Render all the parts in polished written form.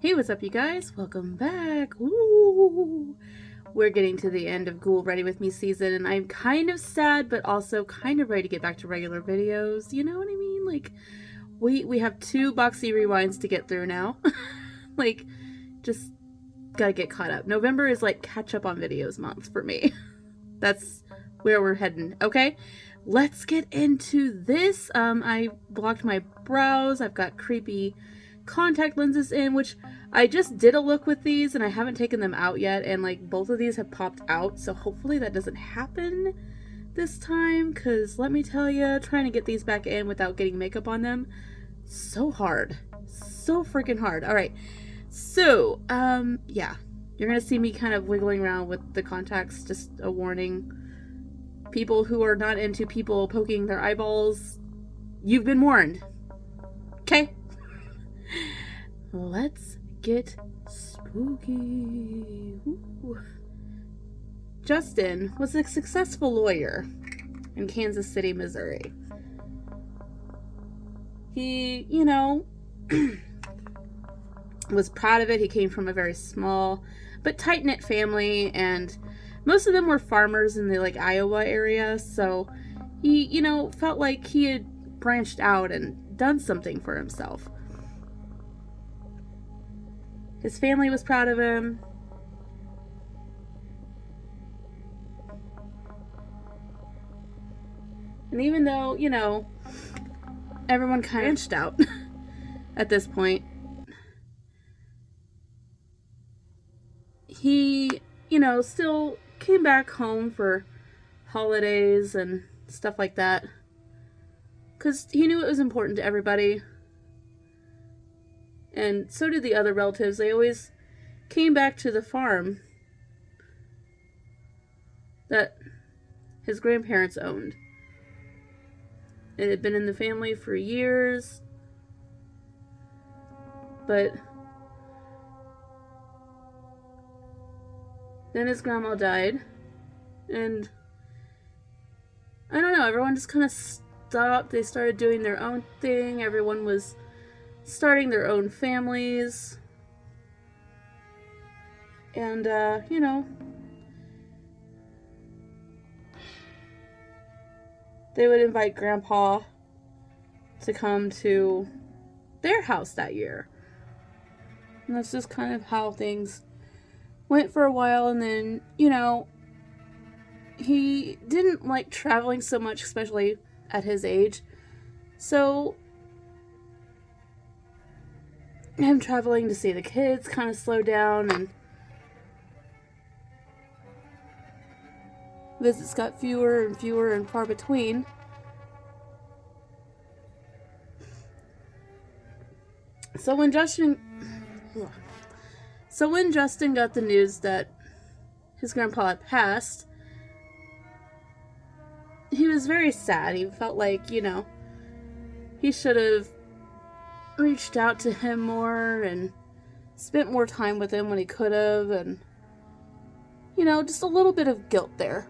Hey, what's up, you guys? Welcome back. Ooh. We're getting to the end of Ghoul Ready With Me season, and I'm kind of sad, but also kind of ready to get back to regular videos. You know what I mean? Like, we have 2 boxy rewinds to get through now. Like, just gotta get caught up. November is like catch up on videos month for me. That's where we're heading. Okay, let's get into this. I blocked my brows. I've got creepy contact lenses in, which I just did a look with these and I haven't taken them out yet, and like both of these have popped out, so hopefully that doesn't happen this time, because let me tell you, trying to get these back in without getting makeup on them, so hard, so freaking hard. All right, so yeah, you're gonna see me kind of wiggling around with the contacts. Just a warning, people who are not into people poking their eyeballs, you've been warned. Okay, let's get spooky. Ooh. Justin was a successful lawyer in Kansas City, Missouri. He, you know, was proud of it. He came from a very small but tight-knit family, and most of them were farmers in the like Iowa area, so he, you know, felt like he had branched out and done something for himself. His family was proud of him. And even though, you know, everyone kind of branched out at this point, he, you know, still came back home for holidays and stuff like that, because he knew it was important to everybody. And so did the other relatives. They always came back to the farm that his grandparents owned. It had been in the family for years, but then his grandma died, and I don't know, everyone just kind of stopped. They started doing their own thing. Everyone was starting their own families, and you know, they would invite Grandpa to come to their house that year, and that's just kind of how things went for a while. And then, you know, he didn't like traveling so much, especially at his age, so him traveling to see the kids kind of slowed down, and visits got fewer and fewer and far between. So when Justin got the news that his grandpa had passed, he was very sad. He felt like, you know, he should have reached out to him more and spent more time with him when he could have, and, you know, just a little bit of guilt there,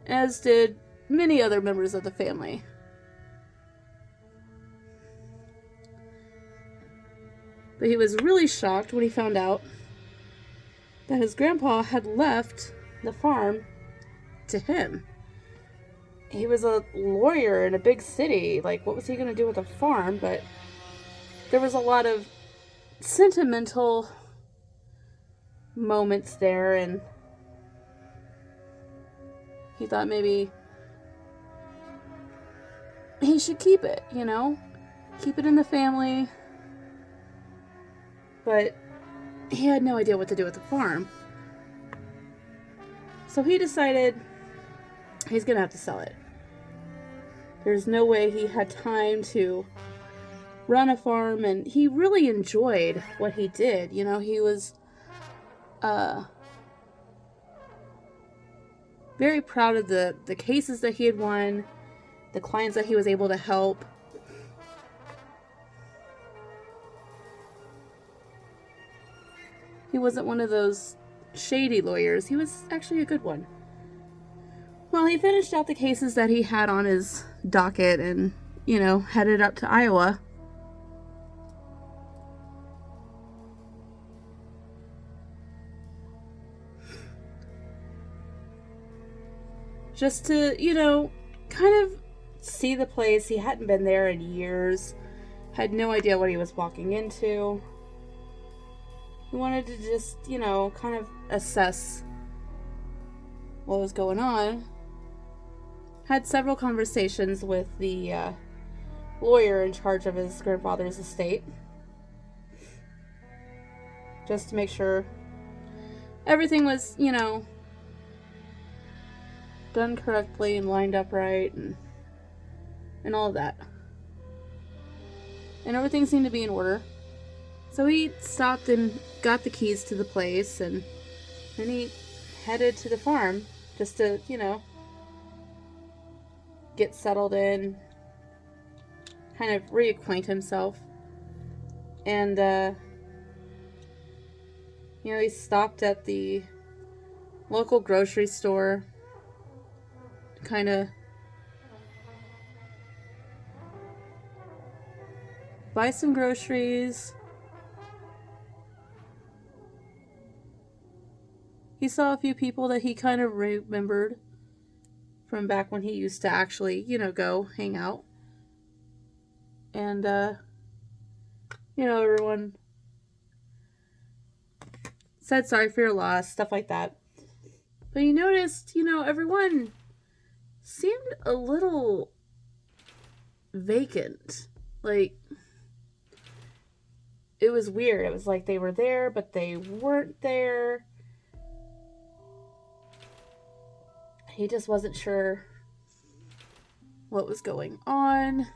as did many other members of the family. But he was really shocked when he found out that his grandpa had left the farm to him. He was a lawyer in a big city. Like, what was he going to do with a farm? But there was a lot of sentimental moments there, and he thought maybe he should keep it, you know? Keep it in the family. But he had no idea what to do with the farm. So he decided he's going to have to sell it. There's no way he had time to run a farm, and he really enjoyed what he did. You know, he was very proud of the cases that he had won, the clients that he was able to help. He wasn't one of those shady lawyers. He was actually a good one. Well, he finished out the cases that he had on his docket and, you know, headed up to Iowa. just to, you know, kind of see the place. He hadn't been there in years, had no idea what he was walking into. He wanted to just, you know, kind of assess what was going on. Had several conversations with the lawyer in charge of his grandfather's estate, just to make sure everything was, you know, done correctly and lined up right and all of that. And everything seemed to be in order. So he stopped and got the keys to the place, and then he headed to the farm just to, you know, get settled in, kind of reacquaint himself. And, you know, he stopped at the local grocery store to kind of buy some groceries. He saw a few people that he kind of remembered from back when he used to actually, you know, go hang out. And, you know, everyone said sorry for your loss, stuff like that. But he noticed, you know, everyone seemed a little vacant. Like, it was weird. It was like they were there, but they weren't there. He just wasn't sure what was going on.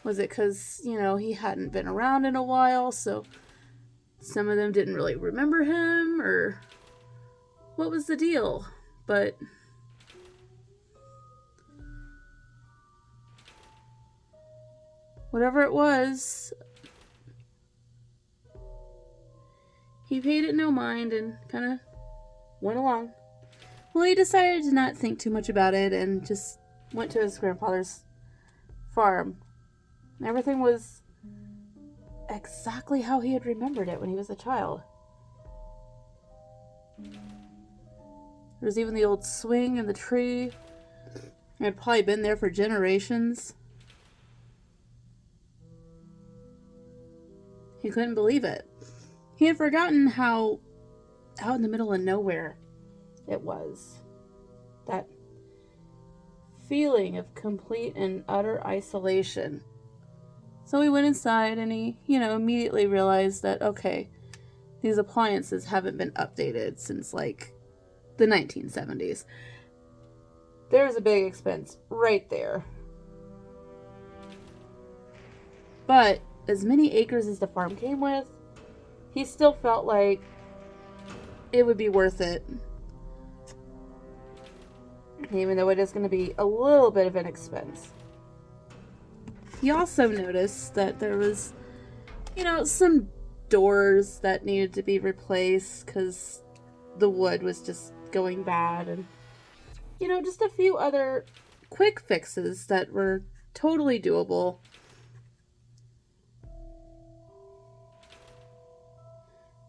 Was it because, you know, he hadn't been around in a while, so some of them didn't really remember him, or what was the deal? But whatever it was, he paid it no mind and kind of went along. Well, he decided to not think too much about it and just went to his grandfather's farm. Everything was exactly how he had remembered it when he was a child. There was even the old swing in the tree. It had probably been there for generations. He couldn't believe it. He had forgotten how out in the middle of nowhere it was. That feeling of complete and utter isolation. So he went inside and he, you know, immediately realized that, okay, these appliances haven't been updated since, like, the 1970s. There's a big expense right there. But as many acres as the farm came with, he still felt like it would be worth it. Even though it is going to be a little bit of an expense. He also noticed that there was, you know, some doors that needed to be replaced because the wood was just going bad, and, you know, just a few other quick fixes that were totally doable.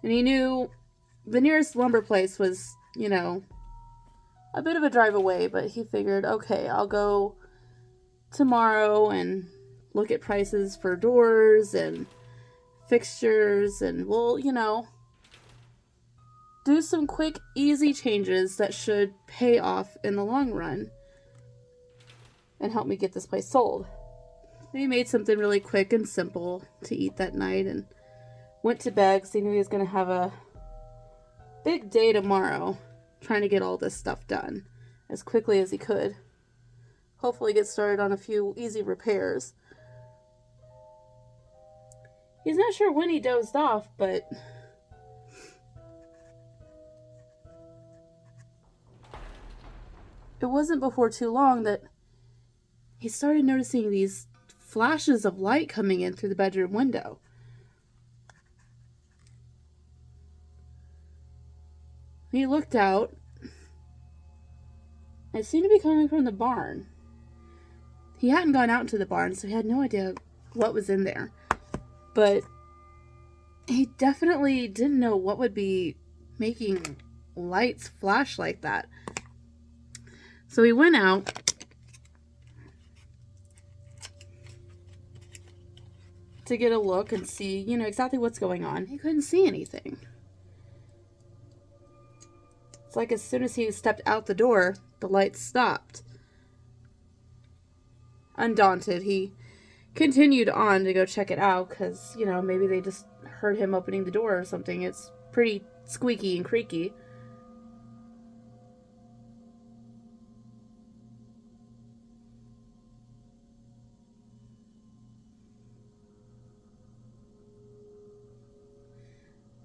And he knew the nearest lumber place was, you know, a bit of a drive away, but he figured, okay, I'll go tomorrow and look at prices for doors and fixtures, and we'll, you know, do some quick, easy changes that should pay off in the long run and help me get this place sold. And he made something really quick and simple to eat that night and went to bed because he knew he was going to have a big day tomorrow, trying to get all this stuff done as quickly as he could. Hopefully get started on a few easy repairs. He's not sure when he dozed off, but it wasn't before too long that he started noticing these flashes of light coming in through the bedroom window. He looked out. It seemed to be coming from the barn. He hadn't gone out into the barn, so he had no idea what was in there. But he definitely didn't know what would be making lights flash like that. So he went out to get a look and see, you know, exactly what's going on. He couldn't see anything. It's like as soon as he stepped out the door, the lights stopped. Undaunted, he continued on to go check it out because, you know, maybe they just heard him opening the door or something. It's pretty squeaky and creaky.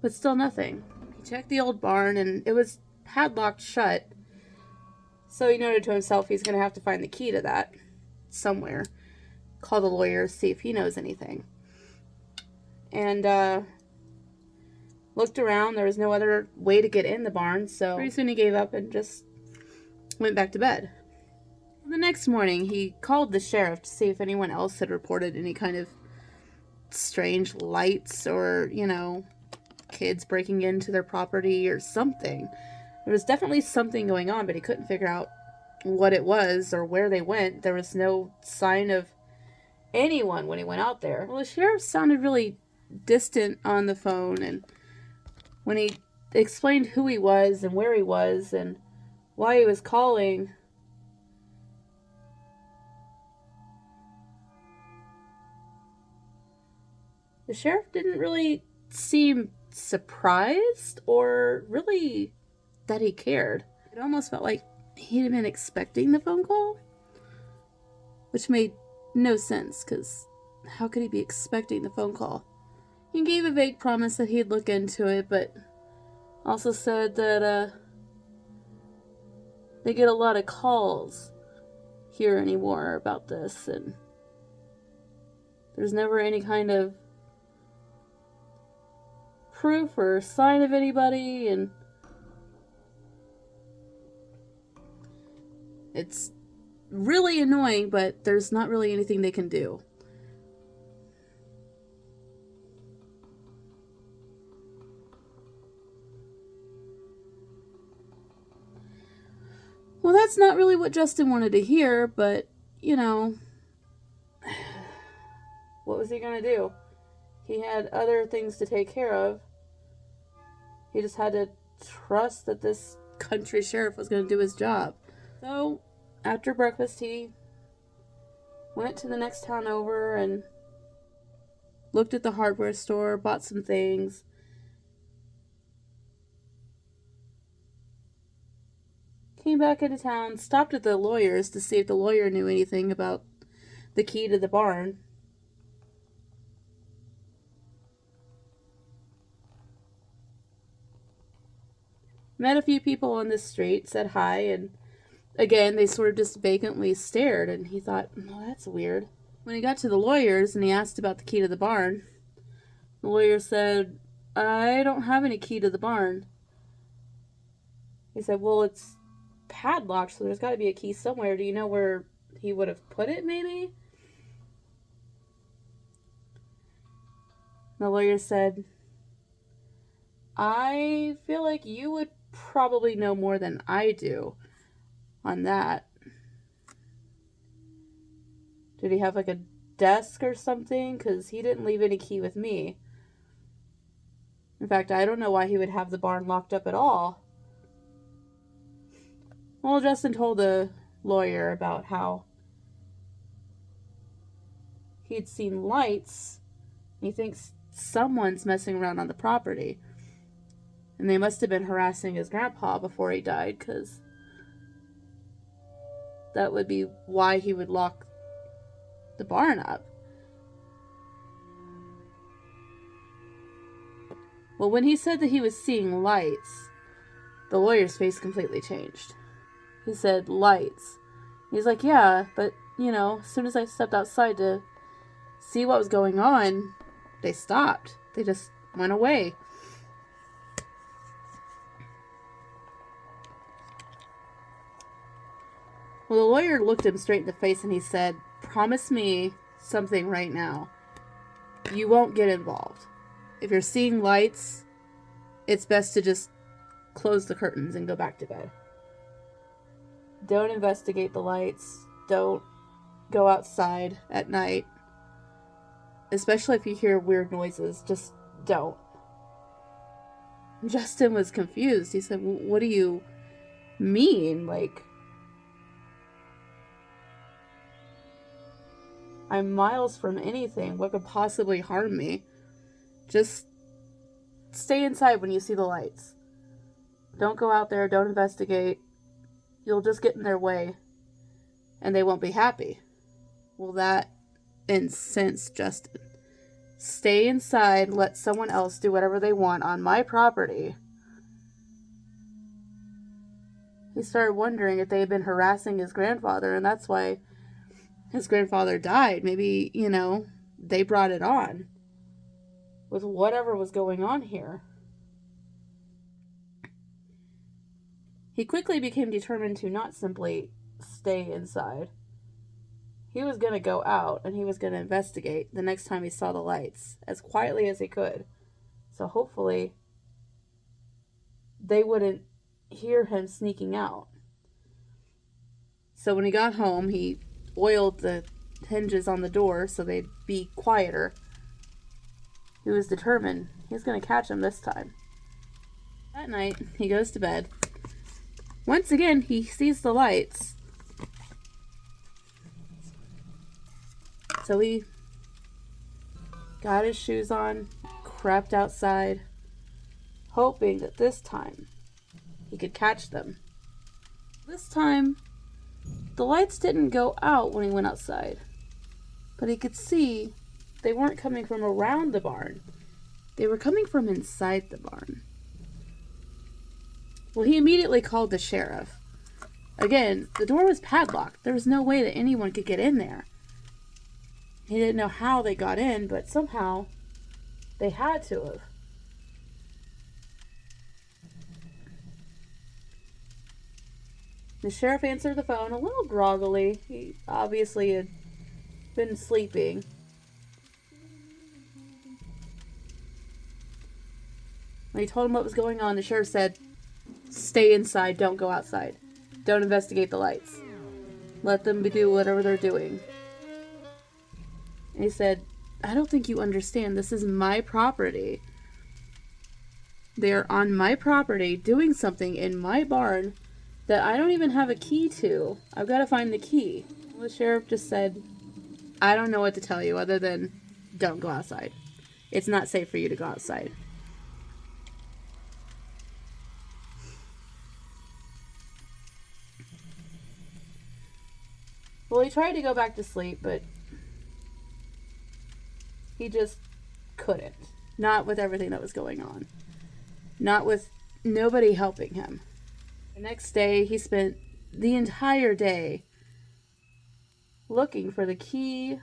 But still nothing. He checked the old barn and it was padlocked shut. So he noted to himself he's going to have to find the key to that somewhere. Call the lawyer, see if he knows anything. And looked around. There was no other way to get in the barn, so pretty soon he gave up and just went back to bed. The next morning, he called the sheriff to see if anyone else had reported any kind of strange lights or, you know, kids breaking into their property or something. There was definitely something going on, but he couldn't figure out what it was or where they went. There was no sign of anyone when he went out there. Well, the sheriff sounded really distant on the phone, and when he explained who he was and where he was and why he was calling, the sheriff didn't really seem surprised or really that he cared. It almost felt like he'd been expecting the phone call, which made no sense, because how could he be expecting the phone call? He gave a vague promise that he'd look into it, but also said that they get a lot of calls here anymore about this, and there's never any kind of proof or sign of anybody, and it's really annoying, but there's not really anything they can do. Well, that's not really what Justin wanted to hear, but, you know, what was he gonna do? He had other things to take care of. He just had to trust that this country sheriff was gonna do his job. So, after breakfast, he went to the next town over and looked at the hardware store, bought some things. Came back into town, stopped at the lawyer's to see if the lawyer knew anything about the key to the barn. Met a few people on the street, said hi, and again, they sort of just vacantly stared, and he thought, oh, that's weird. When he got to the lawyer's and he asked about the key to the barn, the lawyer said, I don't have any key to the barn. He said, well, it's padlocked, so there's got to be a key somewhere. Do you know where he would have put it, maybe? The lawyer said, I feel like you would probably know more than I do on that. Did he have like a desk or something? Because he didn't leave any key with me. In fact, I don't know why he would have the barn locked up at all. Well, Justin told the lawyer about how he'd seen lights. He thinks someone's messing around on the property. And they must have been harassing his grandpa before he died, because that would be why he would lock the barn up. Well, when he said that he was seeing lights, the lawyer's face completely changed. He said, lights. He's like, yeah, but, you know, as soon as I stepped outside to see what was going on, they stopped. They just went away. Well, the lawyer looked him straight in the face and he said, promise me something right now. You won't get involved. If you're seeing lights, it's best to just close the curtains and go back to bed. Don't investigate the lights. Don't go outside at night. Especially if you hear weird noises. Just don't. Justin was confused. He said, what do you mean? Like, I'm miles from anything. What could possibly harm me? Just stay inside when you see the lights. Don't go out there. Don't investigate. You'll just get in their way. And they won't be happy. Well, that incensed Justin. Stay inside. Let someone else do whatever they want on my property. He started wondering if they had been harassing his grandfather, and that's why his grandfather died. Maybe, you know, they brought it on with whatever was going on here. He quickly became determined to not simply stay inside. He was going to go out, and he was going to investigate the next time he saw the lights, as quietly as he could. So hopefully they wouldn't hear him sneaking out. So when he got home, he oiled the hinges on the door so they'd be quieter. He was determined he was going to catch him this time. That night, he goes to bed. Once again, he sees the lights. So he got his shoes on, crept outside, hoping that this time he could catch them. This time, the lights didn't go out when he went outside, but he could see they weren't coming from around the barn. They were coming from inside the barn. Well, he immediately called the sheriff. Again, the door was padlocked. There was no way that anyone could get in there. He didn't know how they got in, but somehow they had to have. The sheriff answered the phone a little groggily. He obviously had been sleeping. When he told him what was going on, the sheriff said, "Stay inside, don't go outside. Don't investigate the lights. Let them do whatever they're doing." And he said, "I don't think you understand. This is my property. They're on my property doing something in my barn that I don't even have a key to. I've got to find the key." Well, the sheriff just said, "I don't know what to tell you other than don't go outside. It's not safe for you to go outside." Well, he tried to go back to sleep, but he just couldn't. Not with everything that was going on. Not with nobody helping him. The next day, he spent the entire day looking for the key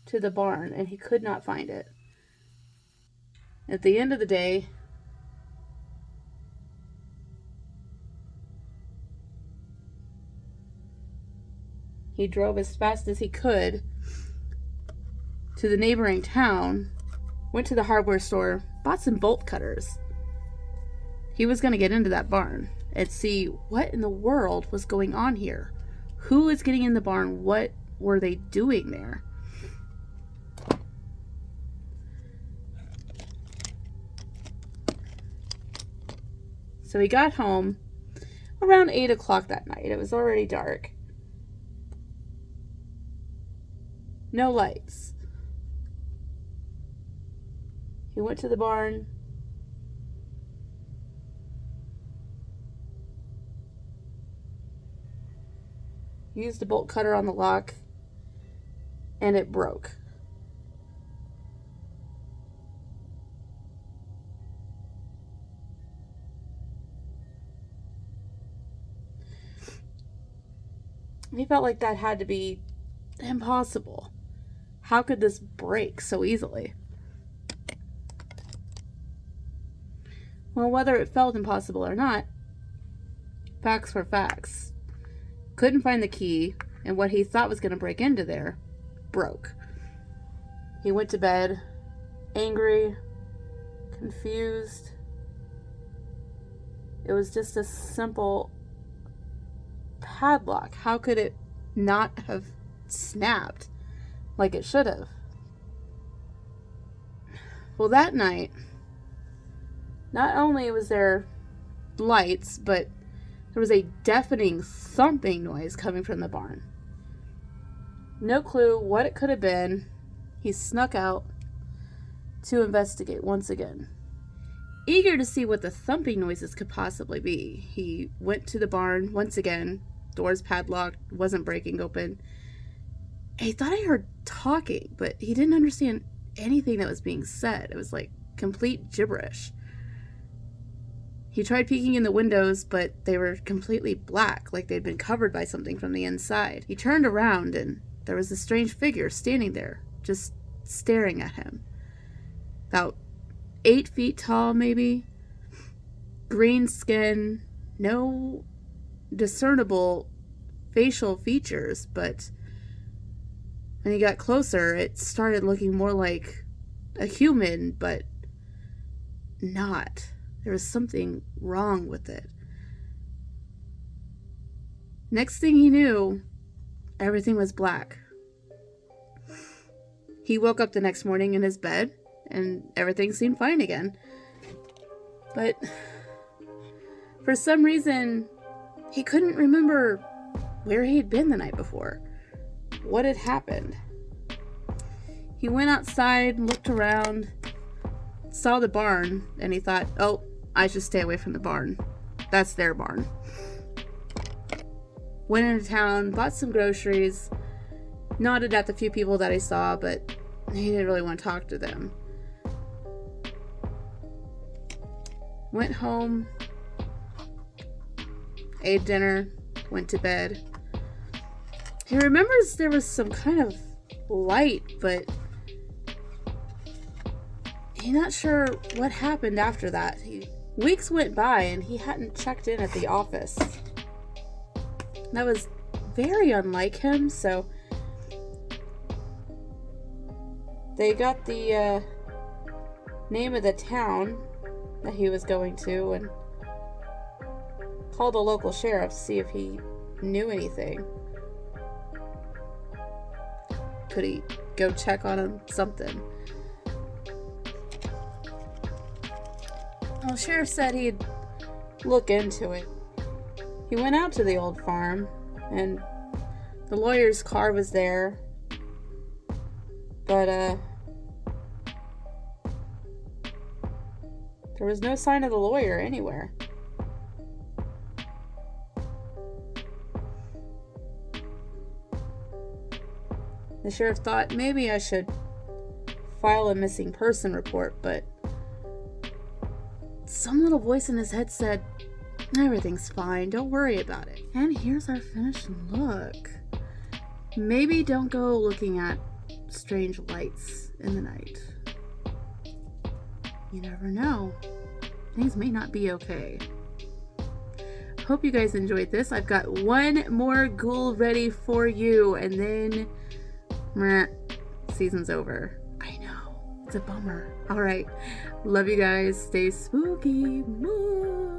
to the barn, and he could not find it. At the end of the day, he drove as fast as he could to the neighboring town, went to the hardware store, bought some bolt cutters. He was going to get into that barn and see what in the world was going on here. Who was getting in the barn? What were they doing there? So he got home around 8 o'clock that night. It was already dark. No lights. He went to the barn. Used a bolt cutter on the lock, and it broke. He felt like that had to be impossible. How could this break so easily? Well, whether it felt impossible or not, facts were facts. Couldn't find the key, and what he thought was going to break into there broke. He went to bed, angry, confused. It was just a simple padlock. How could it not have snapped like it should have? Well, that night, not only was there lights, but there was a deafening thumping noise coming from the barn. No clue what it could have been. He snuck out to investigate once again. Eager to see what the thumping noises could possibly be, he went to the barn once again. Doors padlocked, wasn't breaking open. He thought he heard talking, but he didn't understand anything that was being said. It was like complete gibberish. He tried peeking in the windows, but they were completely black, like they'd been covered by something from the inside. He turned around, and there was a strange figure standing there, just staring at him. About 8 feet tall, maybe. Green skin, no discernible facial features, but when he got closer, it started looking more like a human, but not. There was something wrong with it. Next thing he knew, everything was black. He woke up the next morning in his bed, and everything seemed fine again. But for some reason, he couldn't remember where he had been the night before. What had happened? He went outside, looked around, saw the barn, and he thought, oh, I should stay away from the barn. That's their barn. Went into town, bought some groceries, nodded at the few people that he saw, but he didn't really want to talk to them. Went home, ate dinner, went to bed. He remembers there was some kind of light, but he's not sure what happened after that. Weeks went by and he hadn't checked in at the office. That was very unlike him, so they got the name of the town that he was going to and called the local sheriff to see if he knew anything. Could he go check on him? Something. Well, the sheriff said he'd look into it. He went out to the old farm, and the lawyer's car was there. But, there was no sign of the lawyer anywhere. The sheriff thought maybe I should file a missing person report, but some little voice in his head said, everything's fine, don't worry about it. And here's our finished look. Maybe don't go looking at strange lights in the night. You never know. Things may not be okay. Hope you guys enjoyed this. I've got one more ghoul ready for you, and then season's over. I know. It's a bummer. Alright. Love you guys. Stay spooky. Bye.